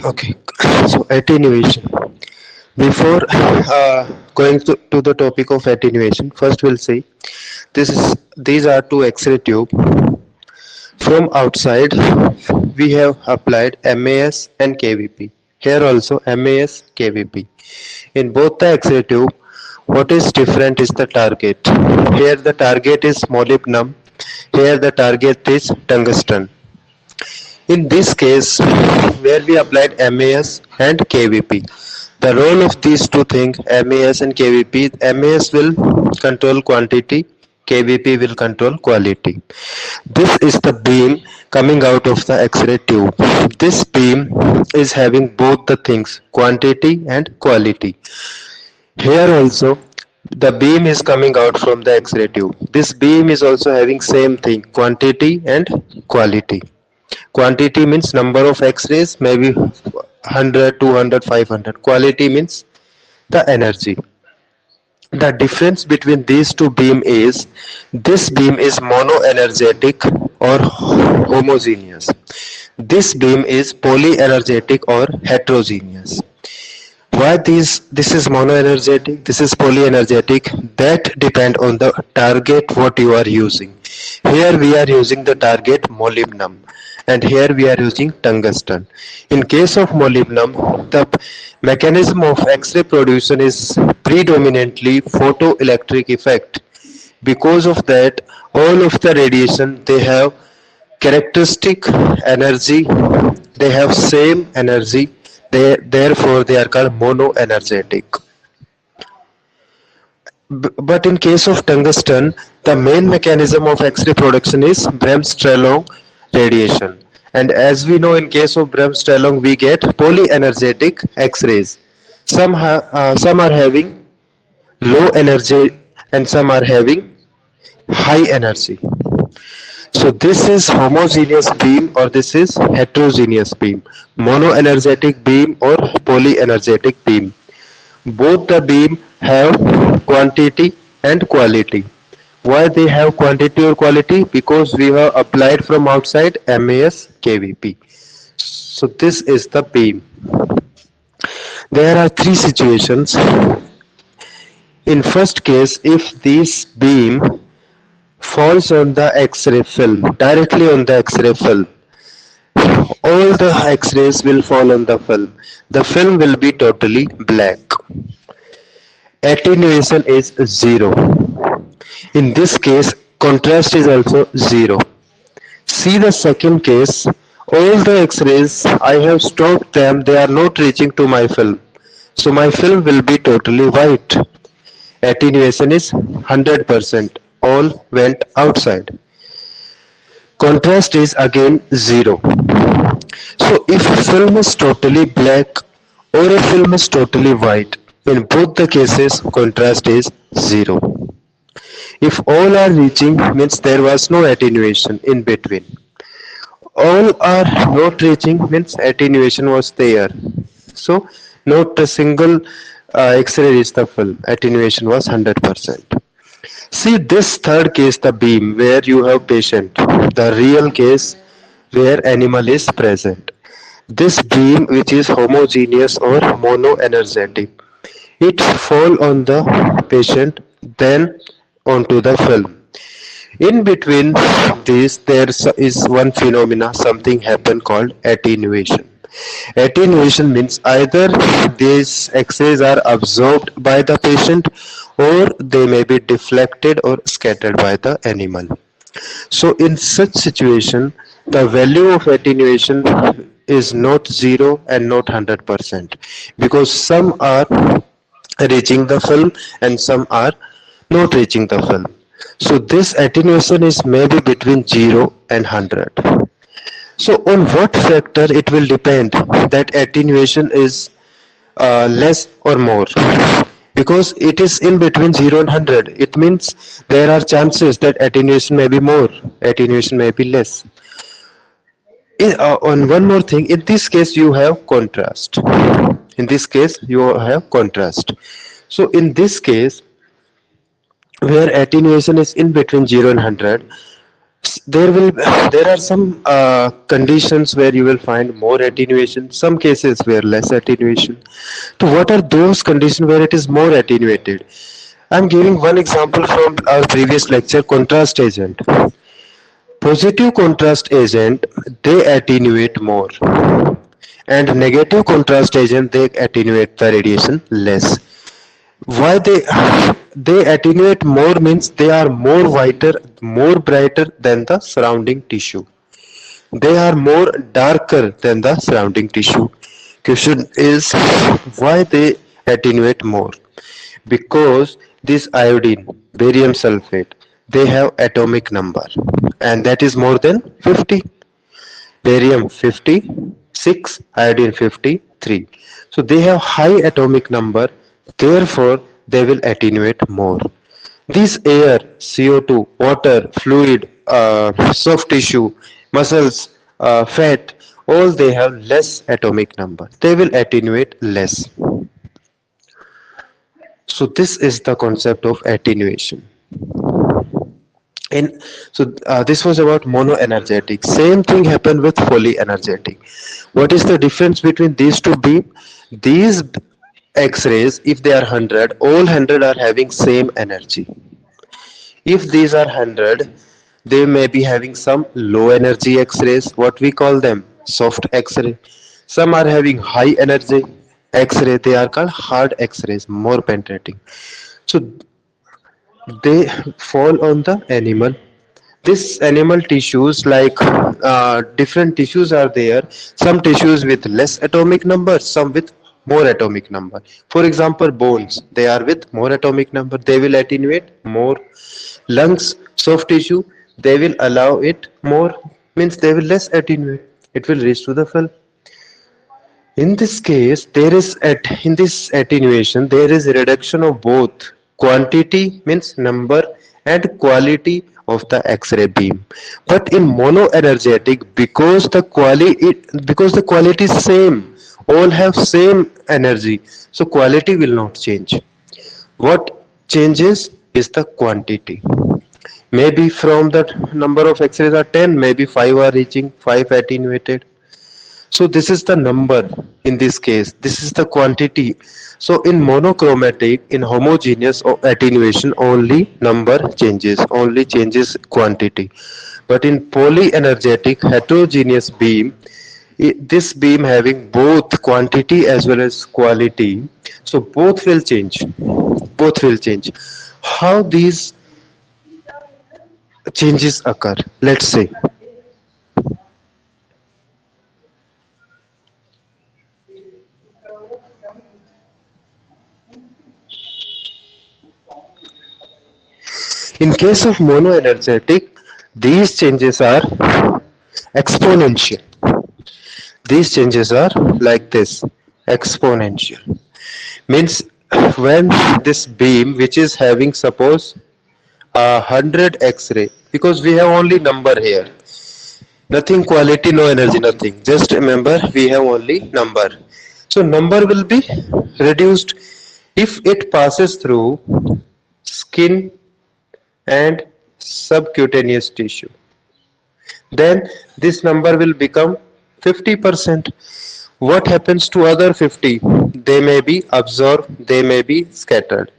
Okay, so attenuation. Before going to the topic of attenuation, first we'll see these are two X-ray tube. From outside, we have applied MAS and KVP. Here also MAS, KVP. In both the X-ray tube, what is different is the target. Here the target is molybdenum. Here the target is tungsten. In this case, where we applied MAS and KVP, the role of these two things, MAS and KVP, MAS will control quantity, KVP will control quality. This is the beam coming out of the X-ray tube. This beam is having both the things, quantity and quality. Here also, the beam is coming out from the X-ray tube. This beam is also having same thing, quantity and quality. Quantity means number of X-rays, maybe 100, 200, 500. Quality means the energy. The difference between these two beam is this beam is monoenergetic or homogeneous. This beam is polyenergetic or heterogeneous. Why this is monoenergetic, this is polyenergetic, that depend on the target what you are using. Here we are using the target molybdenum and here we are using tungsten. In case of molybdenum, the mechanism of X-ray production is predominantly photoelectric effect. Because of that, all of the radiation, they have characteristic energy, they have same energy, therefore they are called monoenergetic. But in case of tungsten, the main mechanism of X-ray production is Bremsstrahlung radiation. And as we know, in case of Bremsstrahlung, we get polyenergetic X-rays. Some are having low energy and some are having high energy. So this is homogeneous beam or this is heterogeneous beam, monoenergetic beam or polyenergetic beam. Both the beam have quantity and quality. Why they have quantity or quality? Because we have applied from outside MAS, KVP. So this is the beam. There are three situations. In first case, if this beam falls on the X-ray film, directly on the X-ray film, all the X-rays will fall on the film. The film will be totally black. Attenuation is 0. In this case, contrast is also 0. See the second case, all the X-rays, I have stopped them, they are not reaching to my film. So my film will be totally white. Attenuation is 100%. All went outside. Contrast is again 0. So if film is totally black or a film is totally white, in both the cases contrast is 0. If all are reaching, means there was no attenuation in between. All are not reaching means attenuation was there. So not a single X-ray reached the film. Attenuation was 100%. See this third case, the beam where you have patient, the real case where animal is present. This beam which is homogeneous or monoenergetic, it fall on the patient then onto the film. In between this there is one phenomena, something happen called attenuation. Attenuation means either these X-rays are absorbed by the patient or they may be deflected or scattered by the animal. So in such situation, the value of attenuation is not 0 and not 100% because some are reaching the film and some are not reaching the film. So this attenuation is maybe between 0 and 100. So on what factor it will depend that attenuation is less or more? Because it is in between 0 and 100. It means there are chances that attenuation may be more, attenuation may be less. On one more thing, in this case you have contrast. In this case you have contrast. So in this case, where attenuation is in between 0 and 100, There are some conditions where you will find more attenuation, some cases where less attenuation. So what are those conditions where it is more attenuated? I'm giving one example from our previous lecture, contrast agent. Positive contrast agent, they attenuate more, and negative contrast agent, they attenuate the radiation less. Why they attenuate more means they are more whiter, more brighter than the surrounding tissue. They are more darker than the surrounding tissue. Question is, why they attenuate more? Because this iodine, barium sulfate, they have atomic number, and that is more than 50. Barium 56, iodine 53. So they have high atomic number, therefore they will attenuate more. These air, CO2, water, fluid, soft tissue, muscles, fat, all they have less atomic number. They will attenuate less. So this is the concept of attenuation. In this was about monoenergetic. Same thing happened with polyenergetic. What is the difference between these two beam? These X-rays, if they are 100, all 100 are having same energy. If these are 100, they may be having some low energy X-rays, what we call them soft X-ray. Some are having high energy X-ray, they are called hard X-rays, more penetrating. So they fall on the animal. This animal tissues, like different tissues are there. Some tissues with less atomic number, some with more atomic number. For example, bones, they are with more atomic number, they will attenuate more. Lungs, soft tissue, they will allow it more, means they will less attenuate, it will reach to the full. In this case, there is in this attenuation, there is a reduction of both quantity means number and quality of the X-ray beam. But in monoenergetic, because the quality is same, all have same energy, so quality will not change. What changes is the quantity. Maybe from that number of X-rays are 10, maybe 5 are reaching, 5 attenuated. So this is the number in this case. This is the quantity. So in monochromatic, in homogeneous or attenuation, only number changes, only changes quantity. But in polyenergetic heterogeneous beam, this beam having both quantity as well as quality, so both will change. Both will change. How these changes occur? Let's say in case of monoenergetic, these changes are exponential. These changes are like this, exponential. Means when this beam, which is having suppose 100 X-ray, because we have only number here, nothing quality, no energy, nothing. Just remember we have only number. So number will be reduced if it passes through skin and subcutaneous tissue. Then this number will become 50%. What happens to other 50? They may be absorbed, they may be scattered.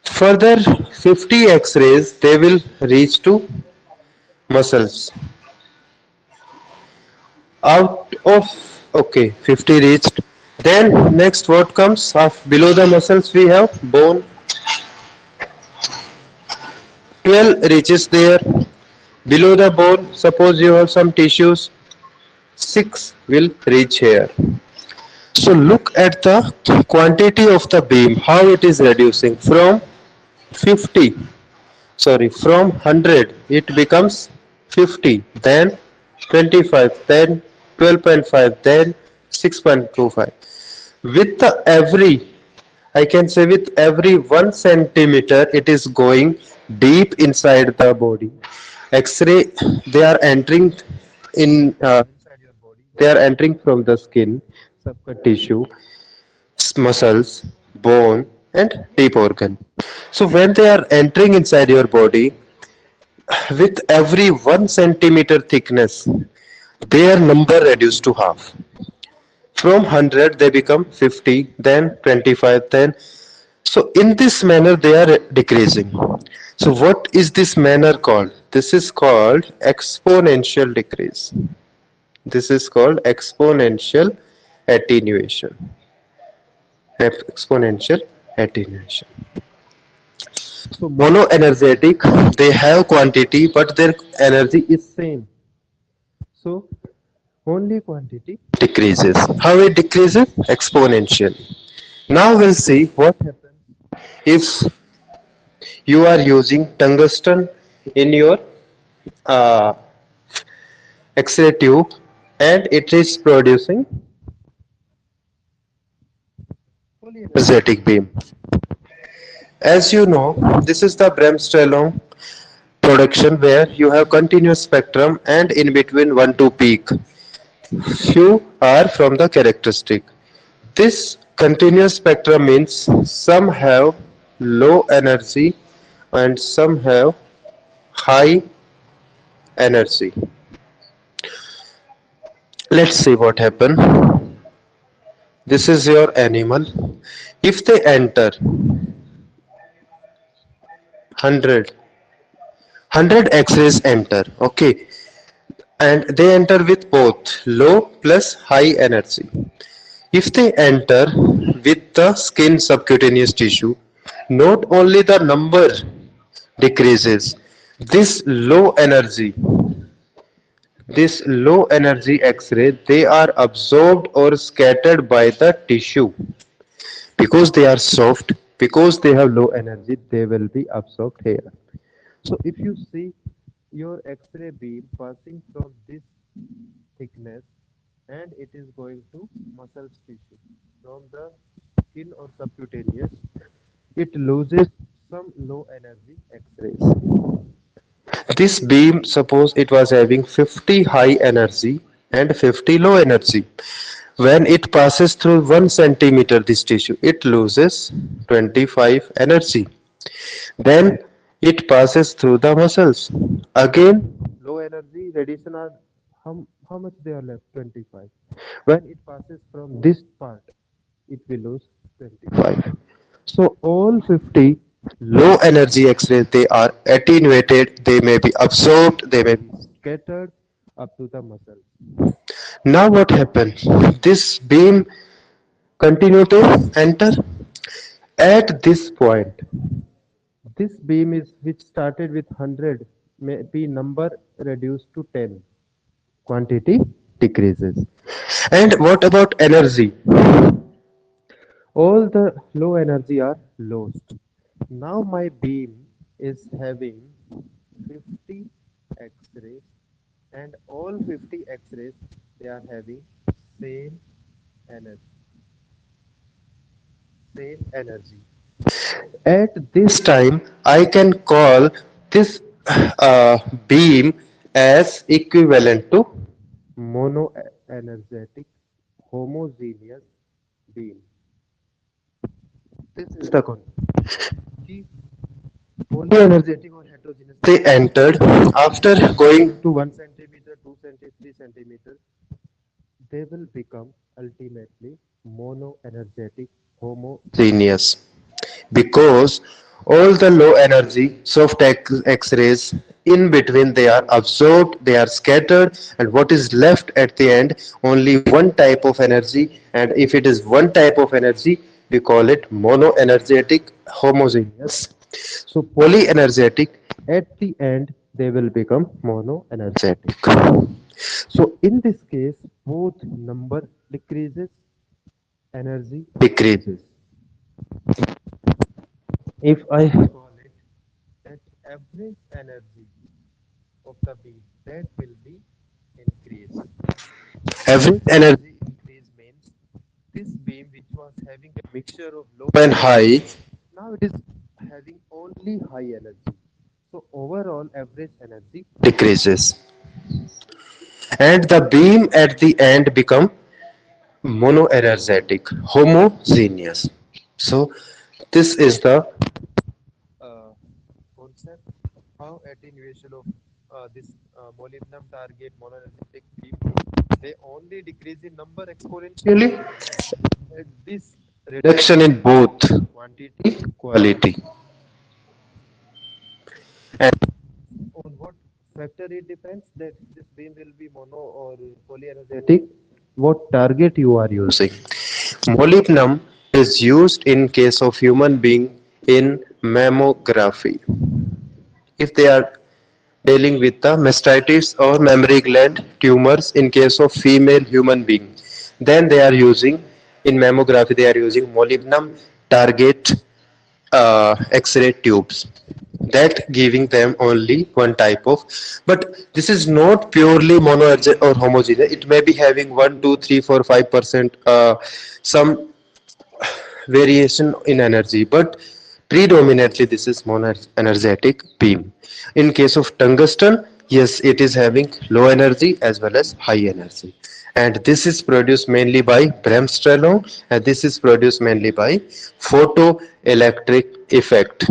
Further 50 X-rays, they will reach to muscles. Out of, okay, 50 reached. Then next what comes? Below the muscles we have bone. 12 reaches there. Below the bone, suppose you have some tissues, 6 will reach here. So look at the quantity of the beam, how it is reducing from 50, from 100, it becomes 50, then 25, then 12.5, then 6.25. With the every, I can say with every 1 centimeter, it is going deep inside the body. X-ray, they are entering in they are entering from the skin, subcut tissue, muscles, bone, and deep organ. So when they are entering inside your body, with every 1 centimeter thickness, their number reduced to half. From 100 they become 50, then 25, then so in this manner they are decreasing. So what is this manner called? This is called exponential decrease. This is called exponential attenuation. Exponential attenuation. So monoenergetic, they have quantity but their energy is same. So only quantity decreases. How it decreases? Exponentially. Now we'll see what happens if you are using tungsten in your uh, X-ray tube and it is producing polyenergetic beam. As you know, this is the Bremsstrahlung production where you have continuous spectrum and in between one to peak. Few are from the characteristic. This continuous spectrum means some have low energy and some have high energy. Let's see what happen. This is your animal. If they enter 100 X-rays enter, okay, and they enter with both low plus high energy. If they enter with the skin subcutaneous tissue, not only the number decreases, this low energy, this low energy X-ray, they are absorbed or scattered by the tissue. Because they are soft, because they have low energy, they will be absorbed here. So if you see your X-ray beam passing from this thickness and it is going to muscle tissue from the skin or subcutaneous, it loses some low energy X-rays. This beam, suppose it was having 50 high energy and 50 low energy. When it passes through 1 centimeter this tissue, it loses 25 energy. Then it passes through the muscles. Again, low energy radiation are how much they are left? 25. When it passes from this part, it will lose 25. So all 50 low energy X-rays, they are attenuated, they may be absorbed, they may be scattered up to the muscle. Now what happens? This beam continue to enter at this point. This beam is which started with 100 may be number reduced to 10. Quantity decreases. And what about energy? All the low energy are lost. Now my beam is having 50 X-rays and all 50 X-rays they are having same energy. Same energy. At this time, I can call this beam as equivalent to monoenergetic homogeneous beam. This is the concept. Polyenergetic or heterogeneous. They entered after going to 1 centimeter, 2 centimeter, 3 centimeter. They will become ultimately monoenergetic homogeneous because all the low energy soft X-rays in between they are absorbed, they are scattered, and what is left at the end only one type of energy, and if it is one type of energy we call it monoenergetic homogeneous. So polyenergetic at the end they will become monoenergetic. So in this case both number decreases, energy decreases. If I call it that average energy of the beam that will be increased. Average energy increase means this beam which was having a mixture of low and high, now it is having only high energy. So overall average energy decreases. And the beam at the end become monoenergetic, homogeneous. So this is the concept how attenuation of this molybdenum target monoenergetic beam, they only decrease in number exponentially. And this reduction in both quantity quality. And on what factor it depends that this beam will be mono or polyenergetic, what target you are using. Molybdenum is used in case of human being in mammography. If they are dealing with the mastitis or mammary gland tumors in case of female human being, then they are using in mammography they are using molybdenum target X-ray tubes, that giving them only one type of, but this is not purely mono or homogeneous, it may be having 1 2 3 4 5% some variation in energy, but predominantly this is monoenergetic beam. In case of tungsten, yes, it is having low energy as well as high energy. And this is produced mainly by Bremsstrahlung, and this is produced mainly by photoelectric effect.